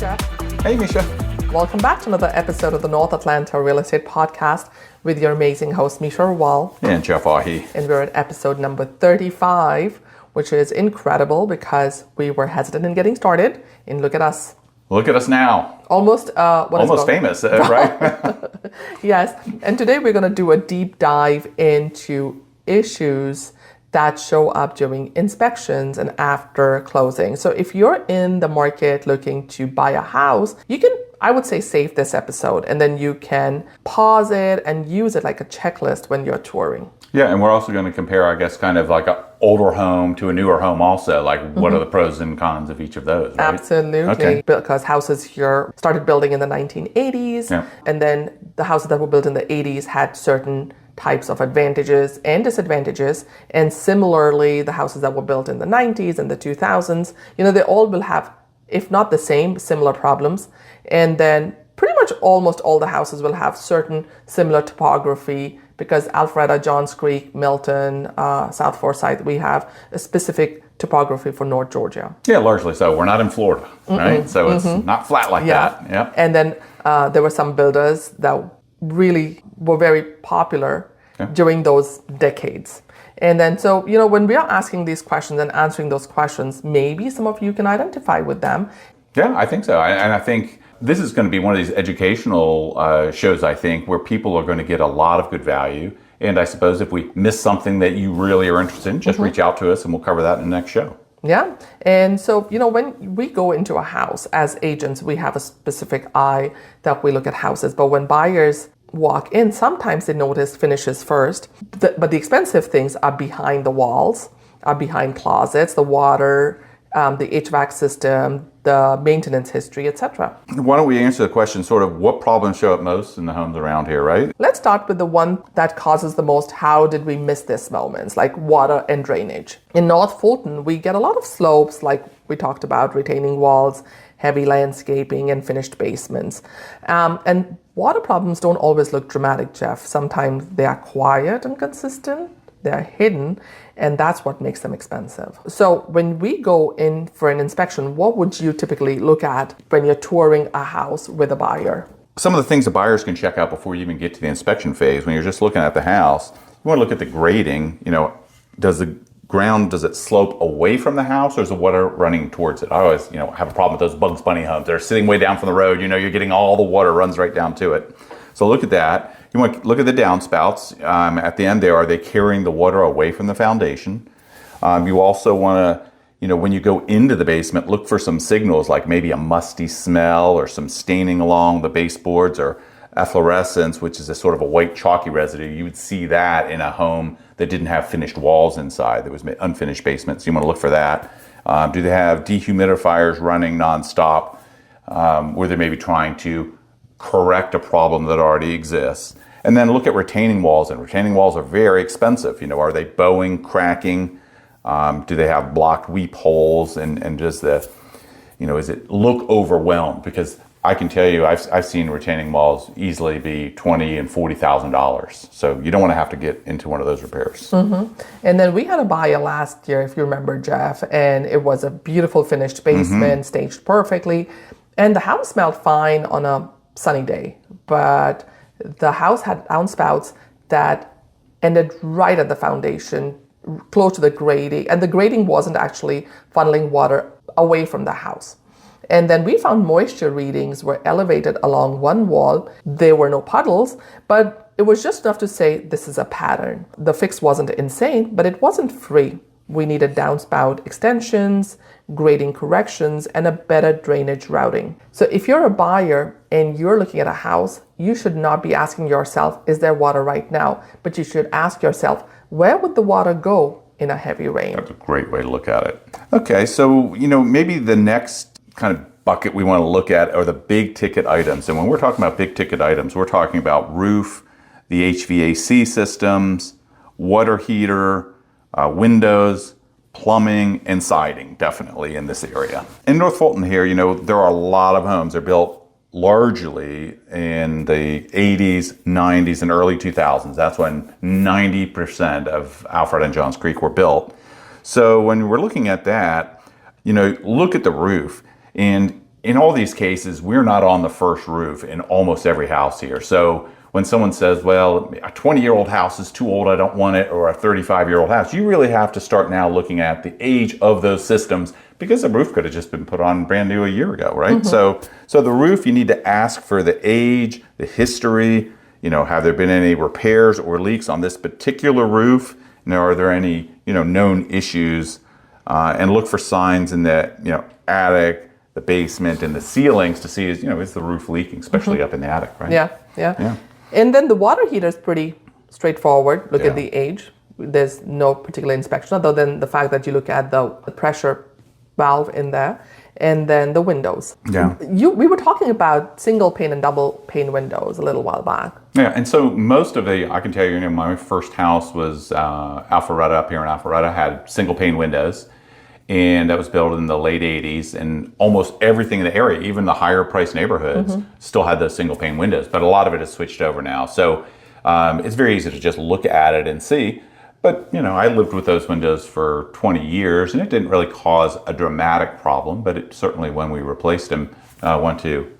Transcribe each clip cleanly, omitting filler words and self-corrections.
Jeff. Hey, Meesha. Welcome back to another episode of the North Atlanta Real Estate Podcast with your amazing host, Meesha Rawal. And Jeff Aughey. And we're at episode number 35, which is incredible because we were hesitant in getting started. And look at us. Look at us now. Almost famous, right? Yes. And today we're going to do a deep dive into issues that show up during inspections and after closing. So if you're in the market looking to buy a house, you can, I would say, save this episode and then you can pause it and use it like a checklist when you're touring. Yeah, and we're also going to compare, I guess, kind of like an older home to a newer home also. Like, what are the pros and cons of each of those, right? Absolutely. Okay. Because houses here started building in the 1980s, and then the houses that were built in the 80s had certain types of advantages and disadvantages. And similarly, the houses that were built in the 90s and the 2000s, they all will have, if not the same, similar problems. And then pretty much almost all the houses will have certain similar topography because Alpharetta, Johns Creek, Milton, South Forsyth, we have a specific topography for North Georgia. Yeah, largely so. We're not in Florida, right? So it's not flat like that. Yeah. And then there were some builders that really were very popular during those decades. And then, so, when we are asking these questions and answering those questions, maybe some of you can identify with them. Yeah, I think so. And I think this is going to be one of these educational shows, I think, where people are going to get a lot of good value. And I suppose if we miss something that you really are interested in, just reach out to us and we'll cover that in the next show. Yeah. And so, when we go into a house as agents, we have a specific eye that we look at houses. But when buyers walk in, sometimes they notice finishes first. But the expensive things are behind the walls, are behind closets, the water, the HVAC system, the maintenance history, etc. Why don't we answer the question, sort of what problems show up most in the homes around here, right? Let's start with the one that causes the most, how did we miss this moments, like water and drainage. In North Fulton, we get a lot of slopes, like we talked about, retaining walls, heavy landscaping, and finished basements. And water problems don't always look dramatic, Jeff. Sometimes they are quiet and consistent. They're hidden, and that's what makes them expensive. So when we go in for an inspection, what would you typically look at when you're touring a house with a buyer? Some of the things the buyers can check out before you even get to the inspection phase, when you're just looking at the house, you want to look at the grading. Does it slope away from the house, or is the water running towards it? I always, have a problem with those Bugs Bunny homes. They're sitting way down from the road. You're getting all the water runs right down to it. So look at that. You want to look at the downspouts. At the end there, are they carrying the water away from the foundation? You also want to, when you go into the basement, look for some signals like maybe a musty smell or some staining along the baseboards or efflorescence, which is a sort of a white chalky residue. You would see that in a home that didn't have finished walls inside. There was unfinished basements. You want to look for that. Do they have dehumidifiers running nonstop where they may be trying to correct a problem that already exists? And then look at retaining walls, and retaining walls are very expensive. Are they bowing, cracking? Do they have blocked weep holes? And does is it look overwhelmed? Because I can tell you, I've seen retaining walls easily be $20,000 and $40,000. So you don't want to have to get into one of those repairs. And then we had a buyer last year, if you remember, Jeff, and it was a beautiful finished basement, staged perfectly, and the house smelled fine on a sunny day, but the house had downspouts that ended right at the foundation, close to the grading, and the grading wasn't actually funneling water away from the house. And then we found moisture readings were elevated along one wall. There were no puddles, but it was just enough to say this is a pattern. The fix wasn't insane, but it wasn't free. We needed downspout extensions, grading corrections, and a better drainage routing. So if you're a buyer and you're looking at a house, you should not be asking yourself, is there water right now? But you should ask yourself, where would the water go in a heavy rain? That's a great way to look at it. Okay, so, maybe the next kind of bucket we want to look at are the big ticket items. And when we're talking about big ticket items, we're talking about roof, the HVAC systems, water heater, windows, plumbing, and siding, definitely in this area. In North Fulton here, there are a lot of homes. They're built largely in the 80s, 90s, and early 2000s. That's when 90% of Alpharetta and Johns Creek were built. So when we're looking at that, look at the roof. And in all these cases, we're not on the first roof in almost every house here. So when someone says, well, a 20-year-old house is too old, I don't want it, or a 35-year-old house, you really have to start now looking at the age of those systems, because the roof could have just been put on brand new a year ago, right? So the roof, you need to ask for the age, the history, have there been any repairs or leaks on this particular roof? Are there any, known issues? And look for signs in the, attic, the basement, and the ceilings to see is the roof leaking, especially up in the attic, right? Yeah. And then the water heater is pretty straightforward. Look at the age. There's no particular inspection other than the fact that you look at the pressure valve in there, and then the windows. Yeah. We were talking about single pane and double pane windows a little while back. Yeah, and so most of I can tell you, my first house was Alpharetta, up here in Alpharetta, had single pane windows. And that was built in the late 80s, and almost everything in the area, even the higher priced neighborhoods, still had those single pane windows, but a lot of it has switched over now. So it's very easy to just look at it and see. But, I lived with those windows for 20 years, and it didn't really cause a dramatic problem, but it certainly, when we replaced them, went to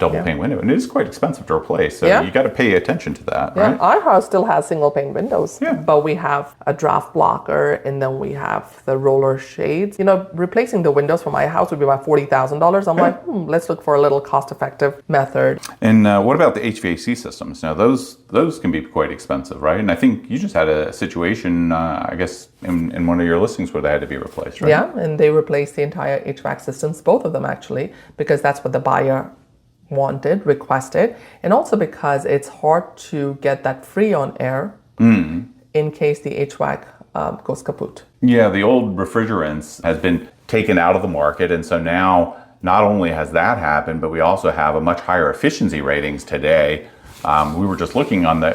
double pane window, and it is quite expensive to replace. So you got to pay attention to that. Yeah, right? our house still has single pane windows, Yeah. but we have a draft blocker, and then we have the roller shades. Replacing the windows for my house would be about $40,000. I'm like, let's look for a little cost-effective method. And what about the HVAC systems? Now, those can be quite expensive, right? And I think you just had a situation, I guess, in one of your listings where they had to be replaced, right? Yeah, and they replaced the entire HVAC systems, both of them actually, because that's what the buyer wanted, requested, and also because it's hard to get that Freon air in case the HVAC goes kaput. Yeah, the old refrigerants has been taken out of the market, and so now not only has that happened, but we also have a much higher efficiency ratings today. We were just looking on the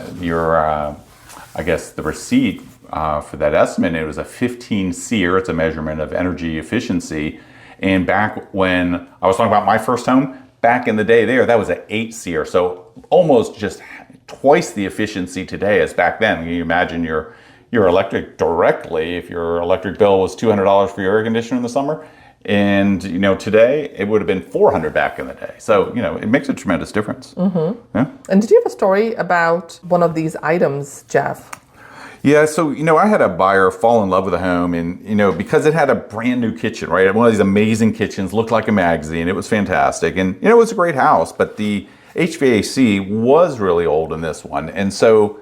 receipt for that estimate. It was a 15 SEER. It's a measurement of energy efficiency. And back when I was talking about my first home, back in the day that was an 8 SEER. So almost just twice the efficiency today as back then. Can you imagine your electric directly, if your electric bill was $200 for your air conditioner in the summer, and today it would have been $400 back in the day. So it makes a tremendous difference. Yeah. And did you have a story about one of these items, Jeff? Yeah, so, I had a buyer fall in love with a home, and, because it had a brand new kitchen, right? One of these amazing kitchens, looked like a magazine. It was fantastic. And, it was a great house, but the HVAC was really old in this one. And so,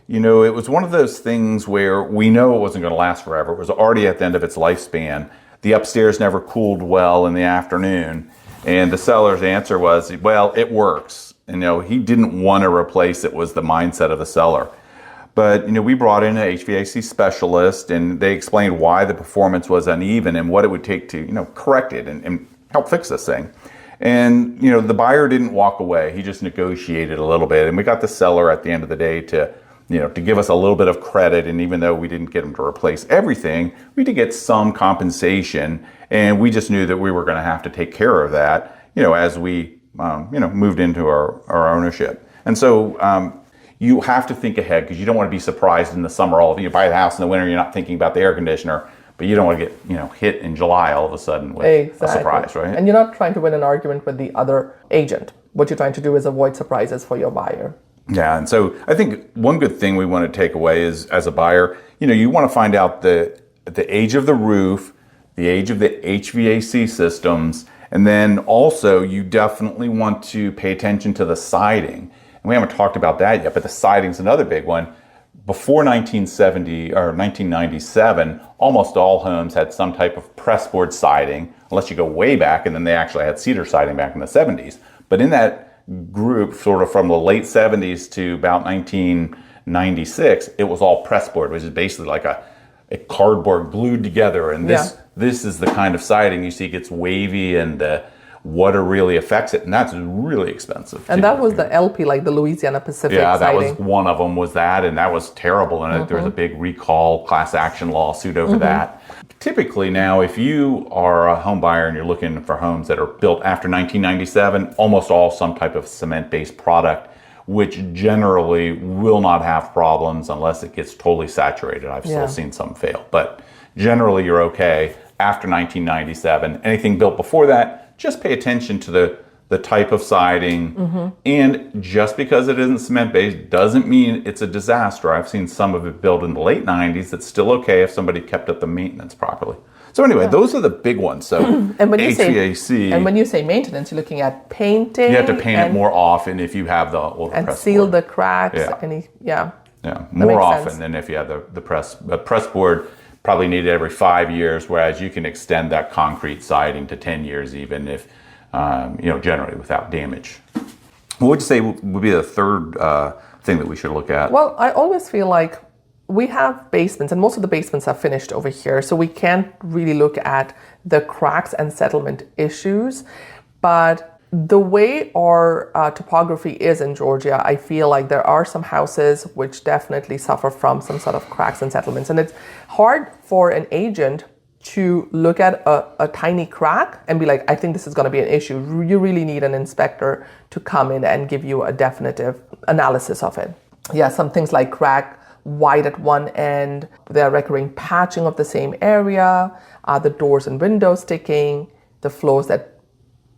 it was one of those things where we know it wasn't going to last forever. It was already at the end of its lifespan. The upstairs never cooled well in the afternoon. And the seller's answer was, well, it works. And, he didn't want to replace it, was the mindset of the seller. But, we brought in an HVAC specialist, and they explained why the performance was uneven and what it would take to, correct it and help fix this thing. And, the buyer didn't walk away. He just negotiated a little bit. And we got the seller at the end of the day to give us a little bit of credit. And even though we didn't get him to replace everything, we did get some compensation. And we just knew that we were going to have to take care of that, as we, moved into our ownership. And so, you have to think ahead, because you don't want to be surprised in the summer. You buy the house in the winter, you're not thinking about the air conditioner, but you don't want to get hit in July all of a sudden with a surprise, right? And you're not trying to win an argument with the other agent. What you're trying to do is avoid surprises for your buyer. Yeah, and so I think one good thing we want to take away is, as a buyer, you want to find out the age of the roof, the age of the HVAC systems, and then also you definitely want to pay attention to the siding. And we haven't talked about that yet, but the siding's another big one. Before 1970 or 1997, almost all homes had some type of pressboard siding, unless you go way back, and then they actually had cedar siding back in the 70s. But in that group, sort of from the late 70s to about 1996, it was all pressboard, which is basically like a cardboard glued together. And this is the kind of siding you see gets wavy, and the water really affects it, and that's really expensive. And that was the LP, like the Louisiana Pacific siding. That siding. was one of them, was that, and that was terrible. And there was a big recall class action lawsuit over that. Typically now, if you are a home buyer and you're looking for homes that are built after 1997, almost all some type of cement-based product, which generally will not have problems unless it gets totally saturated. I've still seen some fail, but generally you're okay after 1997. Anything built before that, just pay attention to the type of siding. And just because it isn't cement-based doesn't mean it's a disaster. I've seen some of it built in the late 90s that's still okay if somebody kept up the maintenance properly. So anyway, those are the big ones. So and when you HVAC. and when you say maintenance, you're looking at painting. You have to paint it more often if you have the and seal board. the cracks. Yeah. More often than if you have the press board. Probably needed every 5 years, whereas you can extend that concrete siding to 10 years even if, generally without damage. What would you say would be the third thing that we should look at? Well, I always feel like we have basements, and most of the basements are finished over here, so we can't really look at the cracks and settlement issues. But the way our topography is in Georgia, I feel like there are some houses which definitely suffer from some sort of cracks and settlements. And it's hard for an agent to look at a tiny crack and be like, I think this is going to be an issue. You really need an inspector to come in and give you a definitive analysis of it. Yeah, some things like crack wide at one end, there are recurring patching of the same area, the doors and windows sticking, the floors that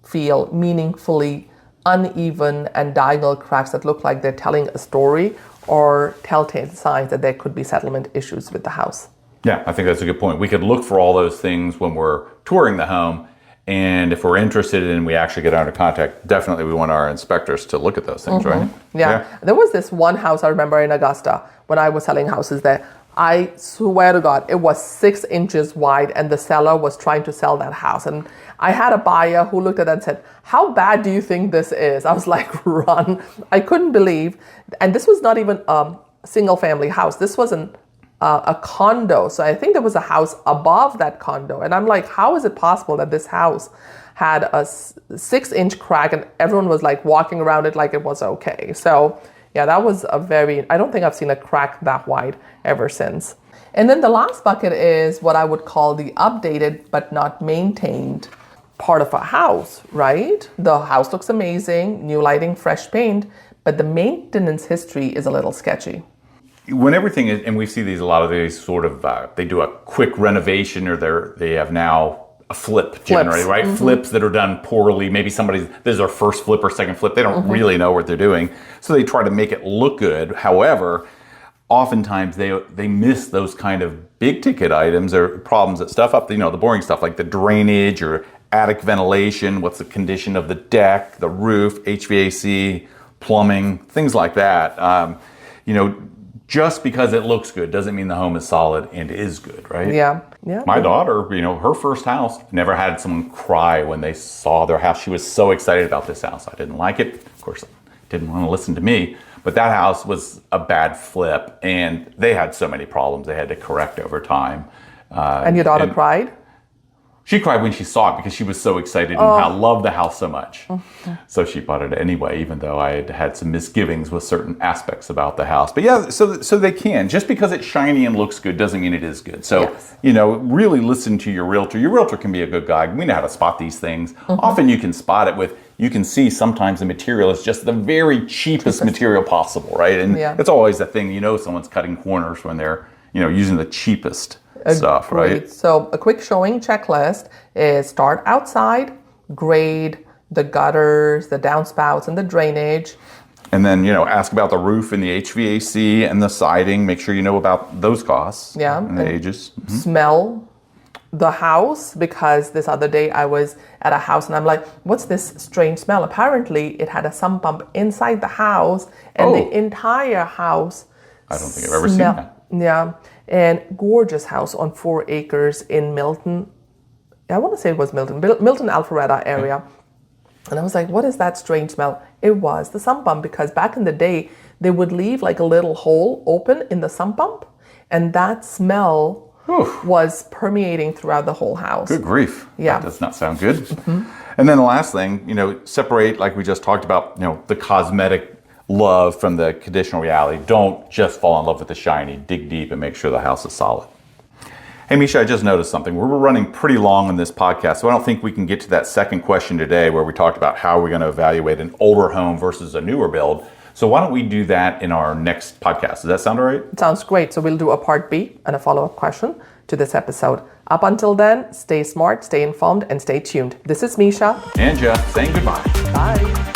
feel meaningfully uneven, and diagonal cracks that look like they're telling a story or telltale signs that there could be settlement issues with the house. Yeah, I think that's a good point. We could look for all those things when we're touring the home, and if we're interested and we actually get under contact, definitely we want our inspectors to look at those things, right? Yeah. There was this one house I remember in Augusta when I was selling houses there. I swear to God, it was 6 inches wide, and the seller was trying to sell that house. And I had a buyer who looked at it and said, how bad do you think this is? I was like, run. I couldn't believe. And this was not even a single family house. This was a condo. So I think there was a house above that condo. And I'm like, how is it possible that this house had a 6-inch crack and everyone was like walking around it like it was okay? So yeah, that was I don't think I've seen a crack that wide ever since. And then the last bucket is what I would call the updated but not maintained part of a house, right? The house looks amazing, new lighting, fresh paint, but the maintenance history is a little sketchy. When everything is, and we see a lot of these sort of, they do a quick renovation, or they have now a flip generally, right? Flips that are done poorly. Maybe this is their first flip or second flip. They don't really know what they're doing. So they try to make it look good. However, oftentimes they miss those kind of big ticket items or problems that stuff up, the boring stuff like the drainage or attic ventilation, what's the condition of the deck, the roof, HVAC, plumbing, things like that. Just because it looks good doesn't mean the home is solid and is good, right? Yeah. My daughter, her first house, never had someone cry when they saw their house. She was so excited about this house. I didn't like it. Of course, didn't want to listen to me. But that house was a bad flip, and they had so many problems they had to correct over time. And your daughter cried? She cried when she saw it because she was so excited and loved the house so much. So she bought it anyway, even though I had some misgivings with certain aspects about the house. But yeah, so they can. Just because it's shiny and looks good doesn't mean it is good. So, really listen to your realtor. Your realtor can be a good guide. We know how to spot these things. Often you can spot it you can see sometimes the material is just the very cheapest material possible, right? And it's always the thing, someone's cutting corners when they're, using the cheapest stuff, right? So a quick showing checklist is start outside, grade the gutters, the downspouts, and the drainage. And then, ask about the roof and the HVAC and the siding. Make sure you know about those costs and the ages. Smell the house, because this other day I was at a house and I'm like, what's this strange smell? Apparently it had a sump pump inside the house, and the entire house I don't think I've ever seen that. Yeah. And gorgeous house on 4 acres in Milton. I want to say it was Milton, Alpharetta area. And I was like, what is that strange smell? It was the sump pump, because back in the day, they would leave like a little hole open in the sump pump, and that smell was permeating throughout the whole house. Good grief. Yeah. That does not sound good. And then the last thing, separate, like we just talked about, the cosmetic love from the conditional reality. Don't just fall in love with the shiny. Dig deep and make sure the house is solid. Hey, Meesha, I just noticed something. We're running pretty long on this podcast, so I don't think we can get to that second question today where we talked about how we're going to evaluate an older home versus a newer build. So why don't we do that in our next podcast? Does that sound all right? It sounds great. So we'll do a part B and a follow-up question to this episode Up until then, stay smart, stay informed, and stay tuned. This is Meesha. And Jeff saying goodbye. Bye.